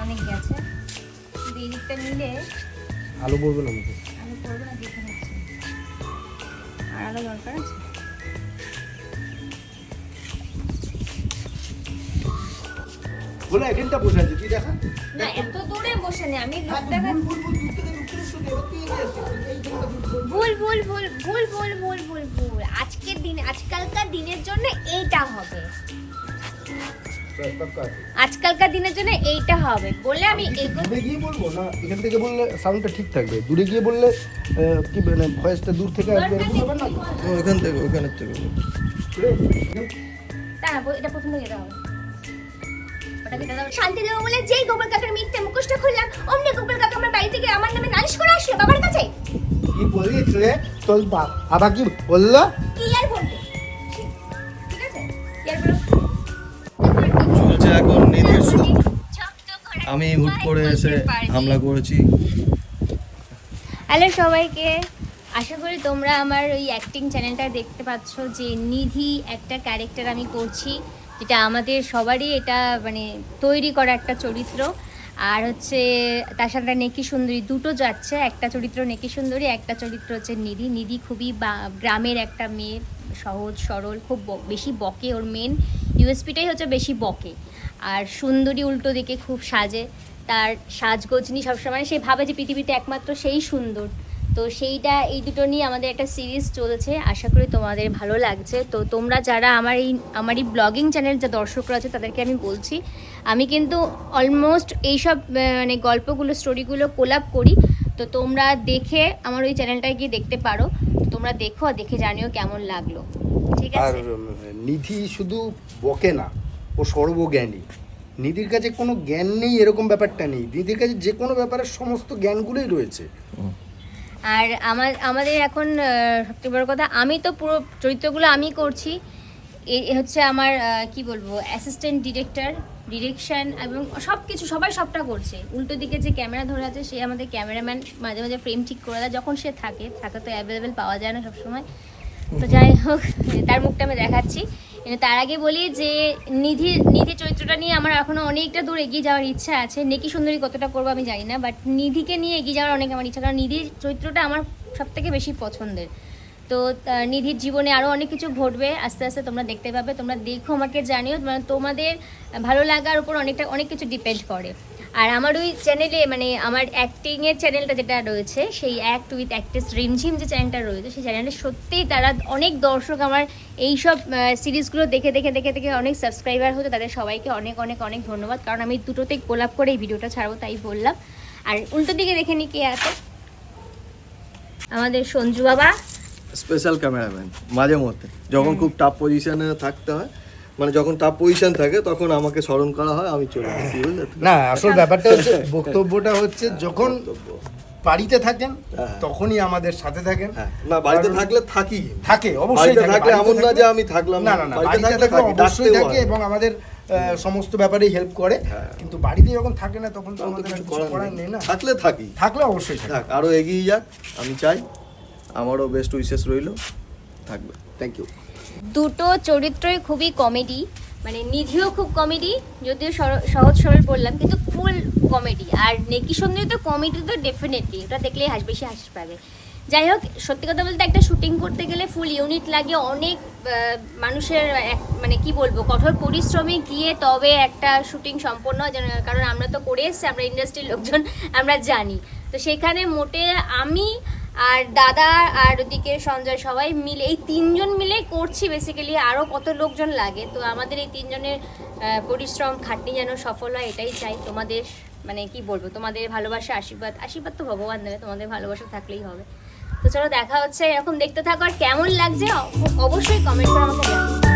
অনেক গেছে, কিন্তু এই দিকটা নিলে আলু পড়বে না আমাকে, আলু করবো না, দেখে নিচ্ছি আর আলু দরকার আছে। বলে এখানটা বসে আছে, তুই দেখা না এত দূরে বসে নেই আমি, লোক দেখা ভুল ভুল ভুল ভুল ভুল ভুল ভুল ভুল। আজকের দিন, আজকালকার দিনের জন্য এইটা হবে, আজকালকার দিনের জন্য এইটা হবে বলে আমি দূরে গিয়ে বলবো না, এখান থেকে বললে সাউন্ডটা ঠিক থাকবে, দূরে গিয়ে বললে কি মানে ভয়েসটা দূর থেকে আসবে, এরকম হবে না? ওইখান থেকে, ওইখানের থেকে তা না, এটা প্রথম থেকে যেতে হবে। শান্তি দেবো বলে যেই গোপাল কাকার মিথ্যে মুখোশটা খুললাম, অমনি গোপাল কাকা আমার বাড়ি থেকে আমার নামে নালিশ করে আসলো বাবার কাছে। কি বলিস রে তোর বাবা, কি বললো? কি আর বলবে, ঠিক আছে কি আর বলবো। চলছে এখন নিধির শুট। আমি হুট করে এসে হামলা করেছি। হ্যালো সবাইকে, আশা করি তোমরা আমার ওই অ্যাক্টিং চ্যানেলটা দেখতে পাচ্ছ যে নিধি একটা ক্যারেক্টার আমি করছি, যেটা আমাদের সবারই এটা মানে তৈরি করা একটা চরিত্র। আর হচ্ছে তার সাথে নেকি সুন্দরী দুটো যাচ্ছে, একটা চরিত্র নেকি সুন্দরী, একটা চরিত্র হচ্ছে নিধি। নিধি খুবই গ্রামের একটা মেয়ে, সহজ সরল, খুব বেশি বকে, ওর মেন ইউএসপিটাই হচ্ছে বেশি বকে। আর সুন্দরী উল্টো দিকে খুব সাজে, তার সাজগোজ নিয়ে সবসময় সে ভাবে যে পৃথিবীতে একমাত্র সেই সুন্দর। তো সেইটা, এই দুটো নিয়ে আমাদের একটা সিরিজ চলছে, আশা করি তোমাদের ভালো লাগছে। তো তোমরা যারা আমার এই ব্লগিং চ্যানেল যে দর্শকরা আছে তাদেরকে আমি বলছি, আমি কিন্তু অলমোস্ট এইসব মানে গল্পগুলো, স্টোরিগুলো কোলাপ করি। তো তোমরা দেখে আমার ওই চ্যানেলটায় গিয়ে দেখতে পারো, তোমরা দেখো আর দেখে জানিও কেমন লাগলো, ঠিক আর আছে? নিধি শুধু বকে না, ও সর্বজ্ঞানী। নিধির কাছে কোনো জ্ঞান নেই এরকম ব্যাপারটা নেই, নিধির কাছে যে কোনো ব্যাপারের সমস্ত জ্ঞানগুলোই রয়েছে। আর আমাদের এখন সবথেকে বড় কথা, আমি তো পুরো চরিত্রগুলো আমি করছি, এই হচ্ছে আমার কি বলবো অ্যাসিস্ট্যান্ট ডিরেক্টর, ডিরেকশন এবং সব কিছু, সবাই সবটা করছে। উল্টো দিকে যে ক্যামেরা ধরে আছে সে আমাদের ক্যামেরাম্যান, মাঝে মাঝে ফ্রেম ঠিক করে দেয় যখন সে থাকে তো অ্যাভেলেবেল পাওয়া যায় না সবসময়। তো যাই হোক, তার মুখটা আমি দেখাচ্ছি। কিন্তু তার আগে বলি যে নিধি চরিত্রটা নিয়ে আমার এখনও অনেকটা দূর এগিয়ে যাওয়ার ইচ্ছা আছে। নেকি সুন্দরী কতটা করবো আমি জানি না, বাট নিধিকে নিয়ে এগিয়ে যাওয়ার অনেক আমার ইচ্ছা, কারণ নিধির চরিত্রটা আমার সবথেকে বেশি পছন্দের। তো নিধির জীবনে আরও অনেক কিছু ঘটবে, আস্তে আস্তে তোমরা দেখতে পাবে। তোমরা দেখো, আমাকে জানিও, মানে তোমাদের ভালো লাগার উপর অনেক কিছু ডিপেন্ড করে। আর আমার ওই চ্যানেলে, মানে আমার অ্যাক্টিংয়ের চ্যানেলটা যেটা রয়েছে, সেই অ্যাক্ট উইথ অ্যাক্ট্রেস রিমঝিম যে চ্যানেলটা রয়েছে, সেই চ্যানেলে সত্যিই তারা অনেক দর্শক আমার এইসব সিরিজগুলো দেখে দেখে দেখে দেখে অনেক সাবস্ক্রাইবার হচ্ছে, তাদের সবাইকে অনেক অনেক অনেক ধন্যবাদ। কারণ আমি দুটোতেই কোলাপ করে এই ভিডিওটা ছাড়বো, তাই বললাম। আর উল্টো দিকে দেখে নি কে আছে, আমাদের সঞ্জু বাবা, স্পেশাল ক্যামেরাম্যান। মাঝে মধ্যে যখন খুব টাফ পজিশনে থাকতে হয়, মানে যখন টাফ পজিশন থাকে তখন আমাকে স্মরণ করা হয়, আমি চলে আসি, বুঝলে তো? না, আসল ব্যাপারটা হচ্ছে বক্তব্যটা হচ্ছে যখন বাড়িতে থাকেন তখনই আমাদের সাথে থাকেন। না, বাড়িতে থাকলে থাকে অবশ্যই বাড়িতে থাকলে এমন না যে আমি থাকলাম না, বাড়িতে থাকলে অবশ্যই থাকে এবং আমাদের সমস্ত ব্যাপারেই হেল্প করে। কিন্তু বাড়িতে যখন থাকে না তখন তো আমাদের কিছু করার নেই না। থাকলে অবশ্যই থাক, আরো এগিয়ে যাক, আমি চাই। আমারও বেস্ট উইশেস রইল, থাকবে। Thank you. দুটো চরিত্রই খুবই কমেডি, মানে নিধিও খুব কমেডি, যদিও সহজ সরল বললাম, কিন্তু ফুল কমেডি। আর নেকি সুন্দরী তো কমেডি তো ডেফিনেটলি, ওটা দেখলেই বেশি হাসি পাবে। যাই হোক, সত্যি কথা বলতে একটা শুটিং করতে গেলে ফুল ইউনিট লাগে, অনেক মানুষের মানে কি বলবো কঠোর পরিশ্রমে গিয়ে তবে একটা শুটিং সম্পন্ন হয়। কারণ আমরা তো করে এসছি, আমরা ইন্ডাস্ট্রির লোকজন, আমরা জানি। তো সেখানে মোটে আমি আর দাদা আর ওদিকে সঞ্জয় সবাই মিলে, এই তিনজন মিলে করছি বেসিক্যালি। আরও কত লোকজন লাগে, তো আমাদের এই তিনজনের পরিশ্রম খাটনি যেন সফল হয়, এটাই চাই। তোমাদের মানে কি বলবো, তোমাদের ভালোবাসা, আশীর্বাদ তো ভগবান দেবে, তোমাদের ভালোবাসা থাকলেই হবে। তো চলো দেখা হচ্ছে, এরকম দেখতে থাকো। আর কেমন লাগছে অবশ্যই কমেন্ট করে আমাকে জানাও।